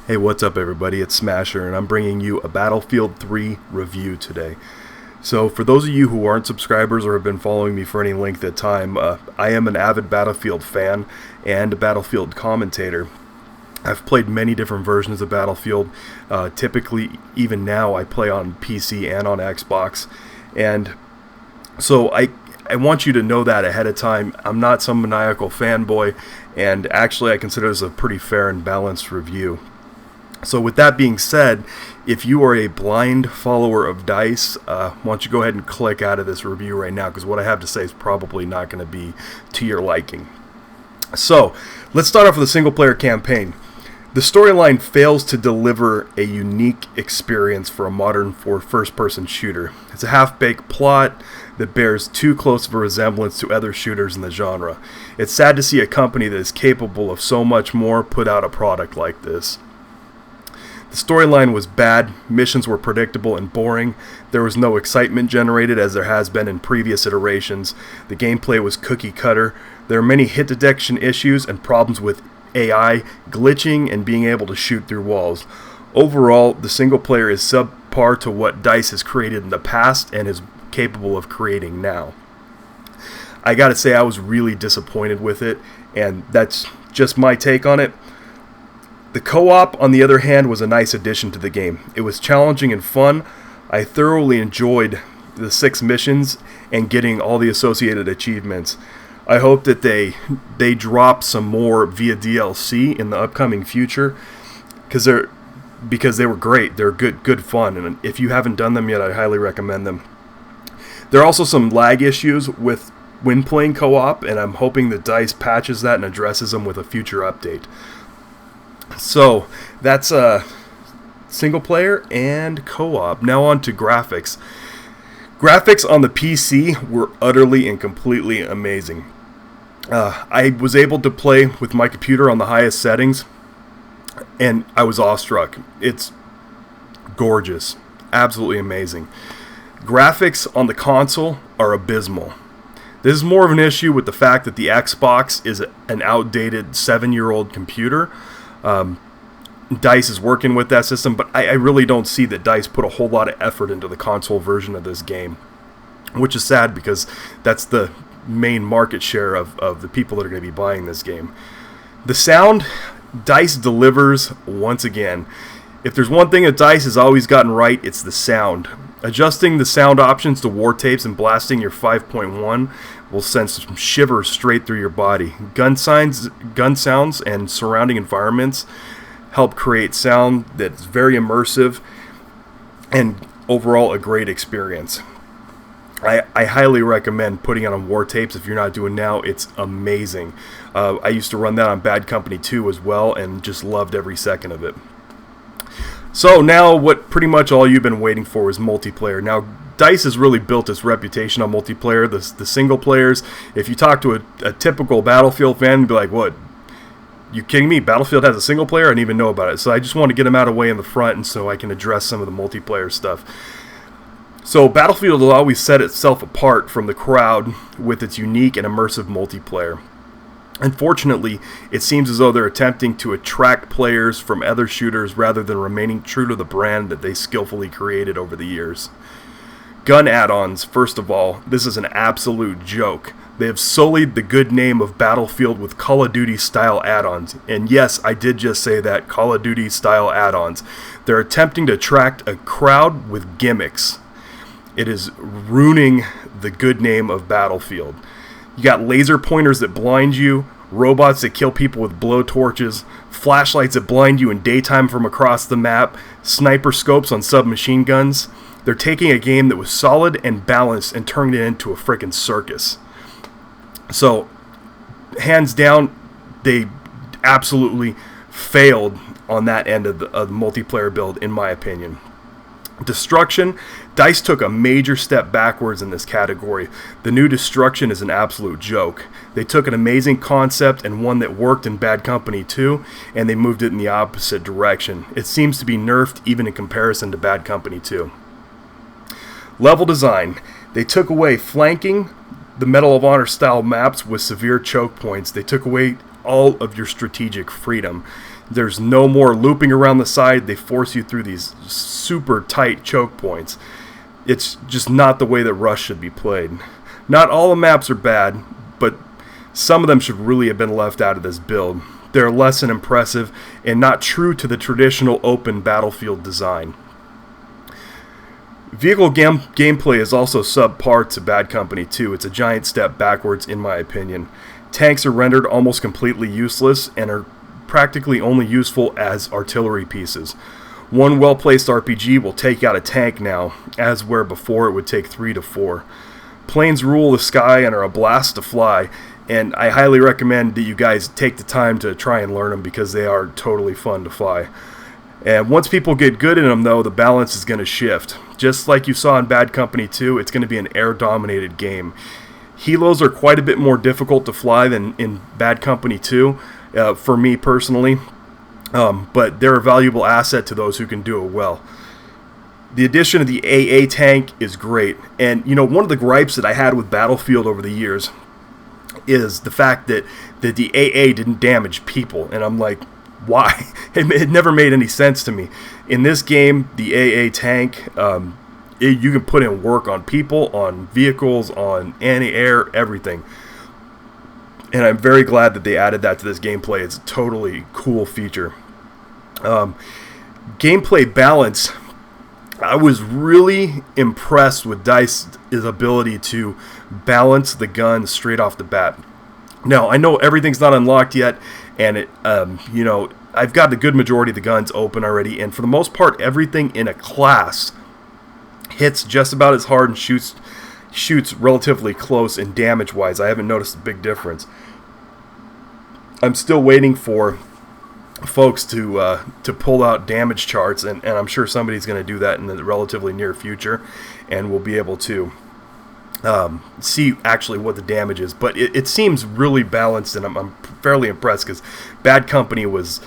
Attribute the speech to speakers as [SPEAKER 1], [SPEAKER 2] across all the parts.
[SPEAKER 1] Hey, what's up, everybody? It's Smasher, and I'm bringing you a Battlefield 3 review today. So, for those of you who aren't subscribers or have been following me for any length of time, I am an avid Battlefield fan and a Battlefield commentator. I've played many different versions of Battlefield. Typically, even now, I play on PC and on Xbox. And so I want you to know that ahead of time. I'm not some maniacal fanboy, and actually I consider this a pretty fair and balanced review. So with that being said, if you are a blind follower of DICE, why don't you go ahead and click out of this review right now, because what I have to say is probably not going to be to your liking. So let's start off with a single-player campaign. The storyline fails to deliver a unique experience for a modern first-person shooter. It's a half-baked plot that bears too close of a resemblance to other shooters in the genre. It's sad to see a company that is capable of so much more put out a product like this. The storyline was bad, missions were predictable and boring, there was no excitement generated as there has been in previous iterations, the gameplay was cookie cutter, there are many hit detection issues and problems with AI, glitching, and being able to shoot through walls. Overall, the single player is subpar to what DICE has created in the past and is capable of creating now. I gotta say, I was really disappointed with it, and that's just my take on it. The co-op, on the other hand, was a nice addition to the game. It was challenging and fun. I thoroughly enjoyed the 6 missions and getting all the associated achievements. I hope that they drop some more via DLC in the upcoming future, because they were great. They're good fun, and if you haven't done them yet, I highly recommend them. There are also some lag issues when playing co-op, and I'm hoping that DICE patches that and addresses them with a future update. So that's single player and co-op. Now on to graphics. Graphics on the PC were utterly and completely amazing. I was able to play with my computer on the highest settings, and I was awestruck. It's gorgeous, absolutely amazing. Graphics on the console are abysmal. This is more of an issue with the fact that the Xbox is an outdated 7-year-old computer. DICE is working with that system, but I really don't see that DICE put a whole lot of effort into the console version of this game, which is sad because that's the main market share of the people that are going to be buying this game. The sound, DICE delivers once again. If there's one thing that DICE has always gotten right, it's the sound. Adjusting the sound options to war tapes and blasting your 5.1 will send some shivers straight through your body. Gun sounds, and surrounding environments help create sound that's very immersive and overall a great experience. I highly recommend putting it on war tapes if you're not doing now. It's amazing. I used to run that on Bad Company 2 as well and just loved every second of it. So now what pretty much all you've been waiting for is multiplayer. Now DICE has really built its reputation on multiplayer. The single players, if you talk to a typical Battlefield fan, you'd be like, what? You kidding me? Battlefield has a single player? I didn't even know about it. So I just want to get them out of the way in the front, and so I can address some of the multiplayer stuff. So Battlefield will always set itself apart from the crowd with its unique and immersive multiplayer. Unfortunately, it seems as though they're attempting to attract players from other shooters rather than remaining true to the brand that they skillfully created over the years. Gun add-ons, first of all, this is an absolute joke. They have sullied the good name of Battlefield with Call of Duty style add-ons. And yes, I did just say that, Call of Duty style add-ons. They're attempting to attract a crowd with gimmicks. It is ruining the good name of Battlefield. You got laser pointers that blind you, robots that kill people with blowtorches, flashlights that blind you in daytime from across the map, sniper scopes on submachine guns. They're taking a game that was solid and balanced and turning it into a frickin' circus. So, hands down, they absolutely failed on that end of the multiplayer build, in my opinion. Destruction, DICE took a major step backwards in this category. The new Destruction is an absolute joke. They took an amazing concept and one that worked in Bad Company 2, and they moved it in the opposite direction. It seems to be nerfed even in comparison to Bad Company 2. Level design, they took away flanking, the Medal of Honor style maps with severe choke points. They took away all of your strategic freedom. There's no more looping around the side. They force you through these super tight choke points. It's just not the way that Rush should be played. Not all the maps are bad, but some of them should really have been left out of this build. They're less than impressive and not true to the traditional open battlefield design. Vehicle gameplay is also subpar to Bad Company 2. It's a giant step backwards in my opinion. Tanks are rendered almost completely useless and are practically only useful as artillery pieces. One well-placed RPG will take out a tank now, as where before it would take 3 to 4. Planes rule the sky and are a blast to fly, and I highly recommend that you guys take the time to try and learn them because they are totally fun to fly. And once people get good in them, though, the balance is going to shift. Just like you saw in Bad Company 2, it's going to be an air-dominated game. Helos are quite a bit more difficult to fly than in Bad Company 2, for me personally, but they're a valuable asset to those who can do it well. The addition of the AA tank is great, and you know, one of the gripes that I had with Battlefield over the years is the fact that the AA didn't damage people, and I'm like, why? It never made any sense to me. In this game, the AA tank, you can put in work on people, on vehicles, on anti-air, everything. And I'm very glad that they added that to this gameplay. It's a totally cool feature. Gameplay balance, I was really impressed with DICE's ability to balance the gun straight off the bat. Now, I know everything's not unlocked yet, and you know, I've got the good majority of the guns open already, and for the most part, everything in a class hits just about as hard and shoots relatively close in damage-wise. I haven't noticed a big difference. I'm still waiting for folks to pull out damage charts, and I'm sure somebody's going to do that in the relatively near future, and we'll be able to see actually what the damage is. But it seems really balanced, and I'm fairly impressed because Bad Company was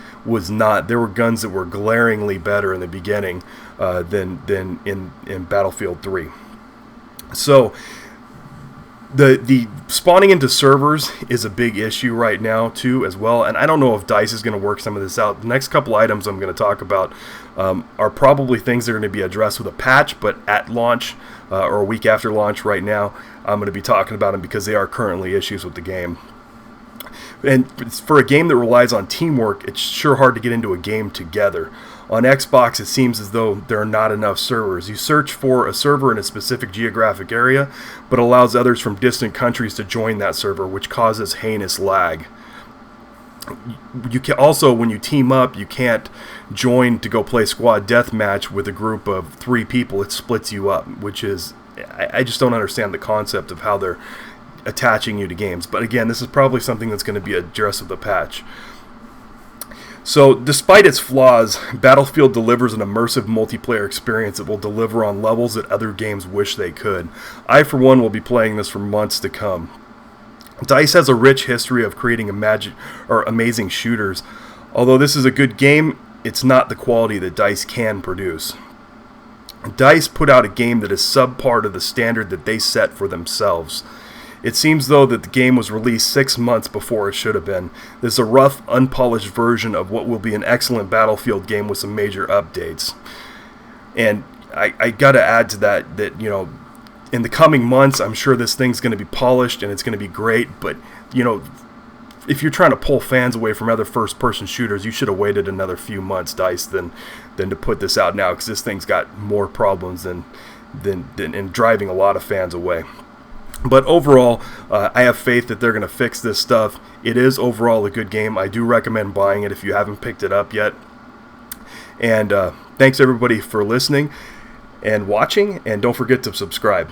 [SPEAKER 1] not. There were guns that were glaringly better in the beginning than in Battlefield 3. So the spawning into servers is a big issue right now too as well, and I don't know if DICE is going to work some of this out. The next couple items I'm going to talk about are probably things that are going to be addressed with a patch, but at launch or a week after launch right now, I'm going to be talking about them because they are currently issues with the game. And for a game that relies on teamwork, it's sure hard to get into a game together. On Xbox, it seems as though there are not enough servers. You search for a server in a specific geographic area, but allows others from distant countries to join that server, which causes heinous lag. You can also, when you team up, you can't join to go play squad deathmatch with a group of 3 people. It splits you up, which is, I just don't understand the concept of how they're attaching you to games. But again, this is probably something that's going to be addressed with a patch. So, despite its flaws, Battlefield delivers an immersive multiplayer experience that will deliver on levels that other games wish they could. I, for one, will be playing this for months to come. DICE has a rich history of creating amazing shooters. Although this is a good game, it's not the quality that DICE can produce. DICE put out a game that is subpar to the standard that they set for themselves. It seems though that the game was released 6 months before it should have been. This is a rough, unpolished version of what will be an excellent Battlefield game with some major updates. And I gotta add to that, you know, in the coming months, I'm sure this thing's going to be polished and it's going to be great, but, you know, if you're trying to pull fans away from other first-person shooters, you should have waited another few months, DICE, than to put this out now, because this thing's got more problems than driving a lot of fans away. But overall, I have faith that they're going to fix this stuff. It is overall a good game. I do recommend buying it if you haven't picked it up yet. And thanks everybody for listening and watching, and don't forget to subscribe.